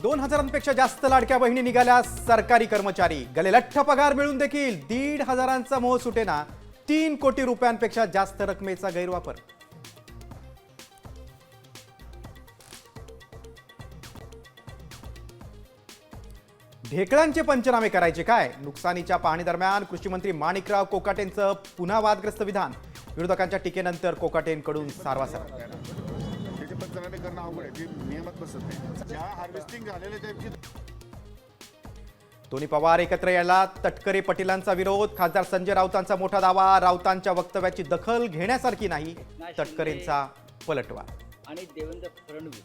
2,000पेक्षा जास्त लाडक्या बहिणी निघाल्या सरकारी कर्मचारी. गले लठ्ठ पगार मिळून देखील 1,500चा मोह सुटेना. 3 कोटी रुपयांपेक्षा जास्त रकमेचा गैरवापर. ढेकळांचे पंचनामे करायचे काय? नुकसानीच्या पाहणी दरम्यान कृषी मंत्री माणिकराव कोकाटेंचं पुन्हा वादग्रस्त विधान. विरोधकांच्या टीकेनंतर कोकाटेंकडून सारवासार. पंचनामे करणं अवघड आहे, नियमात बसत नाही. ज्या हार्वेस्टिंग झालेले त्यांची. दोन्ही पवार एकत्र यायला तटकरे पटेलांचा विरोध. खासदार संजय राऊतांचा मोठा दावा. राऊतांच्या वक्तव्याची दखल घेण्यासारखी नाही. तटकरेंचा पलटवार. आणि देवेंद्र फडणवीस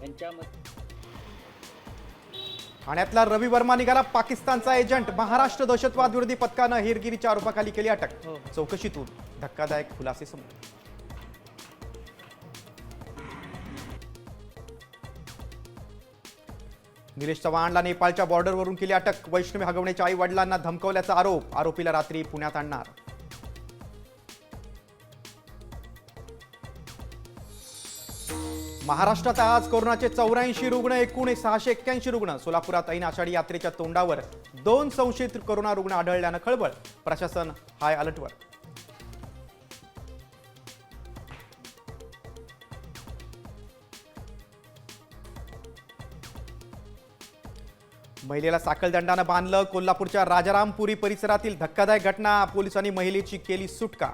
यांच्यामध्ये ठाण्यातला रवी वर्मा निघाला पाकिस्तानचा एजंट. महाराष्ट्र दहशतवाद विरोधी पथकानं हेरगिरीच्या आरोपाखाली केली अटक. चौकशीतून धक्कादायक खुलासे समोर. निलेश चव्हाणला नेपाळच्या बॉर्डरवरून केली अटक. वैष्णवी हगवण्याच्या आई वडिलांना धमकवल्याचा आरोप. आरोपीला रात्री पुण्यात आणणार. महाराष्ट्रात आज कोरोनाचे 84 रुग्ण. एकूण 681 रुग्ण. सोलापुरात ऐन आषाढी यात्रेच्या तोंडावर 2 संशयित कोरोना रुग्ण आढळल्यानं खळबळ. प्रशासन हाय अलर्टवर. महिलेला साखळदंडानं बांधलं. कोल्हापूरच्या राजारामपुरी परिसरातील धक्कादायक घटना. पोलिसांनी महिलेची केली सुटका.